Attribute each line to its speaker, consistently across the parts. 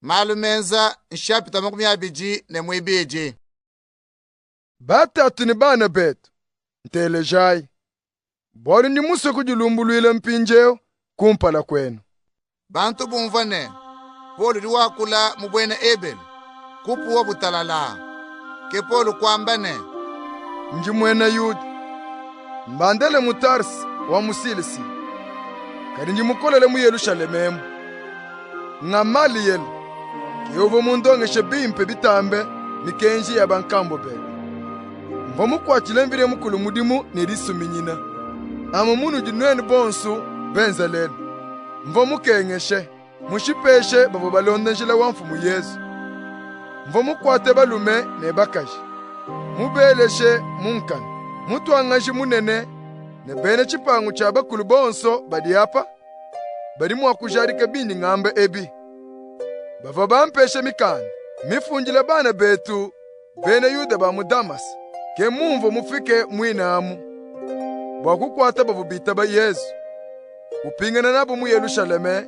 Speaker 1: malumenza nshapita 20 nemwibiji.
Speaker 2: Batatu ni bana betu ntelejai bwali ndi muso kujulumbulwile mpinjeo kumpala kwenu.
Speaker 1: Bantu bumvane polu liwakula mubwene Ebel kupuwa butalala ke polu kwambane
Speaker 2: Njimwena Yuda mbandele mutarsi wa musilisi kadi njimukolele mu Yerusalememu ngamali yelu kiyovo mundongeshe bimpe bitambe mikenji ya bankambo betu mvomukwachile mvile mukulu mudimu nirisuminyina ama munu jinweni bonsu benzelelu mvomukengeshe mushipeshe babo balondenjile wa mfumu Yesu mvomukwate balume ne bakaji mubeleshe munkani mutwangaji munene ne bene chipangu cha bakulu bonso badiapa badi mwakujarika bini ng'ambe ebi bava bampeshe mikani mifunjile bana betu bene Yuda ba mu Damas ke mumvo mufike mwinamu bwakukwata bavu bita ba Yesu upingana nabo mu Yerusaleme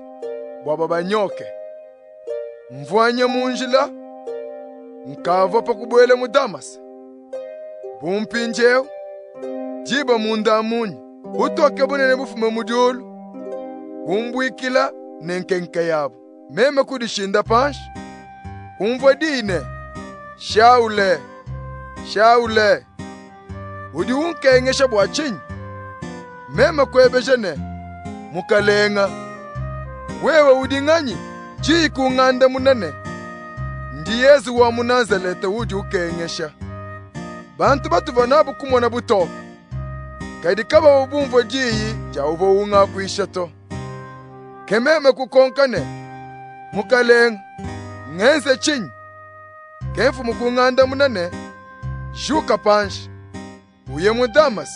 Speaker 2: bwaba banyoke mvwanya munjila nkava pakubwele mu Damas bumpinjeo jiba mundamunyi utoke bunene bufume mujulu kumbwikila nenkenke yabo meme kudishinda panshi kumvwa dine Shaule Shaule udi unkengesha bwachinyi meme kwebejene mukalenga wewe udinganyi jikung'anda munene ndi Yesu wa Munazalete udi ukengesha bantu batu banabu kumona butoka kadi kaba ubumvo jiyi ja uvo unga kuishato kememe kukonkane mukalenga ngenze chinyi kefu mukung'anda munene shuka panshi uye mu Damas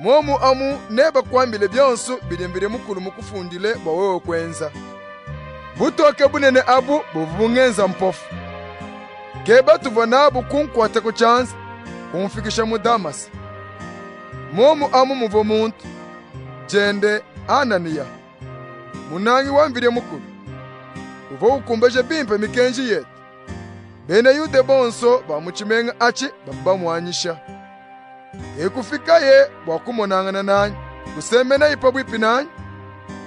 Speaker 2: momu amu neba kwambile byonsu bilimbire mukulu mukufundile bawewe kwenza butoke bunene abu buvungenza mpofu keba tuvanabu kunkwate ku chance kumfikisha mu Damas momu amu muvo muntu jende Anania munangi wambile mukulu uvo ukumbeje bimpe mikenji yetu bene Yuda bonso bamuchimenga achi babamwanyisha ekufika ye bwakumonangana nanyi kusemena ipa bwipi nanyi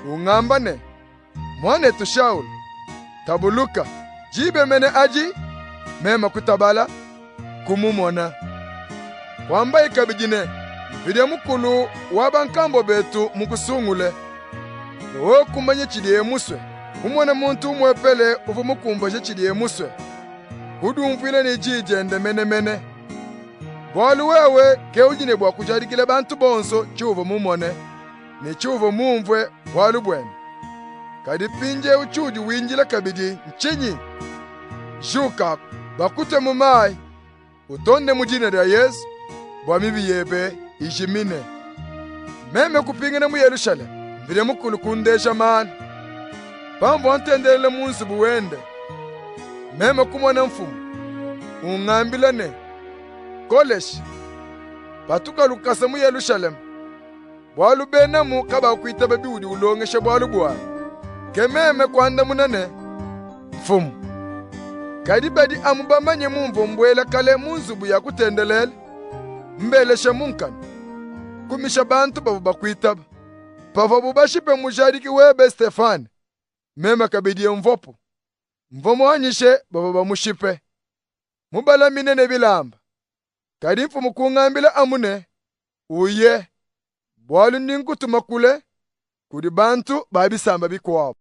Speaker 2: ung'ambane mwane tu Shaul tabuluka jibe mene aji mema kutabala kumumona kwamba ikabijine vile mukulu wabankambo betu mukusungule wo kumanye chidiye muswe kumona muntu umwepele uvu mukumbaje chidiye muswe kudumvile ni jijende mene bwalu wewe ke ujine bwa kujarikile bantu bonso chuvo mumone ni chuvo mumvwe bwalu bwene kadi pinje uchuji winjila kabidi nchinyi juka bakute mumai utonde mujine lya Yesu bwa mibi yebe ijimine meme kupingene mu Yerusalemu vile mukulu kundesha mani pambo antendele munsi buwende meme kumona mfumu ung'ambilane koleshi patuka lukasa mu Yerusalemu bwalu benemu kaba kuita babiudi ulongesha bwalu bwa kememe kwanda munene mfumu kadi badi amubamanye mumvo mbwela kale munzubu ya kutendelele mbelesha munkani kumisha bantu babu bakwitaba pava bubashipe mujariki webe Stefani meme kabidi mvopo mvomwanyishe baba bamushipe mubala minene bilamba kadi mfumu kung'ambila amune uye bwalu ninkutuma kule kudi bantu babisamba bikwabo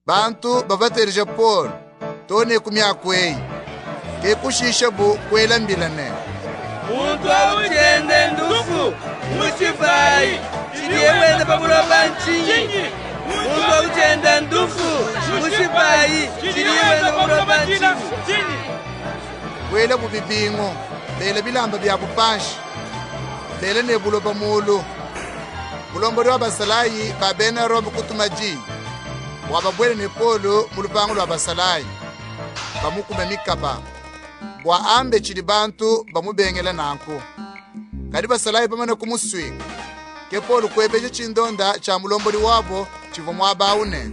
Speaker 1: bantu bavaterije Paul tone kumyakwei ke kushisha bu kwela mbilane
Speaker 3: muntu awuchende ndufu muchifai chidiyewene pamuloba nchinyi muntu awuchende ndufu muchifai chidiyewene pamuloba nchinyi
Speaker 1: kwela bubibingo bele bilamba bya bupanshi bele ne buloba mulu bulombo lwa basalayi babena robo kutumaji wababwele ne Polo mulupango lwa basalayi bamukume mikaba bwa ambe chili bantu bamubengela nanku kadi basalayi pamene kumuswika ke Polo kwebeje chindonda cha mulomboli wabo chivo mwabaune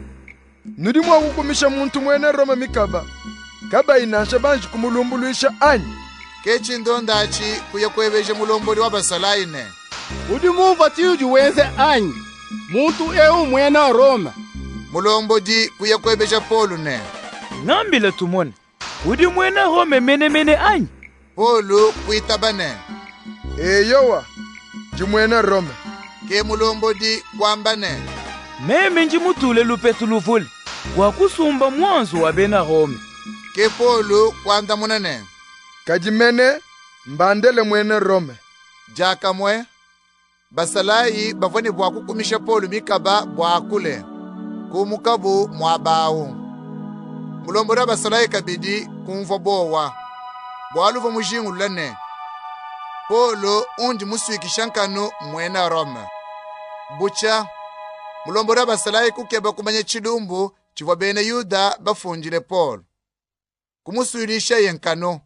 Speaker 2: nudi mwakukumisha muntu mwene Roma mikaba kaba inansha banji kumulumbuluisha anyi
Speaker 1: kechindo ndachi kuya kwebeje mulomboli wa basalayi ne
Speaker 4: udi mumva tiyuju wenze anyi muntu eu mwena Roma
Speaker 1: mulombodi kuya kwebeja Polu ne
Speaker 5: ngambile tumone udi mwena Roma mene anyi
Speaker 1: Polu kuitaba ne
Speaker 2: eyowa jimwene Roma
Speaker 1: ke mulombodi kwamba ne
Speaker 5: meme njimutule lupetu luvule wakusumba mwanzo wa bena Roma
Speaker 1: ke Polu kwanda munene
Speaker 2: kajimene mbandele mwene Roma
Speaker 1: jakamwe basalayi bavoni bwakukumisha Polu mikaba bwakule kumukabu mwabawu mulombodi wa basalayi kabidi kumva bowa bwaluva mujingu lane Polu undi muswikisha nkanu mwena Roma bucha mulombodi wa basalayi kukeba kumanya chidumbu chivwa bene Yuda bafunjile Polu kumuswilisha yenkano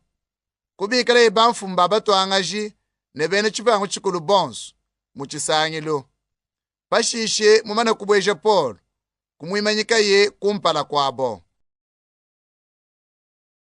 Speaker 1: kubikala ibamfumba batwangaji ne bene chipango chikulu bonso muchisangilo pashishe mumana kubweja Polu kumwimanyika ye kumpala kwabo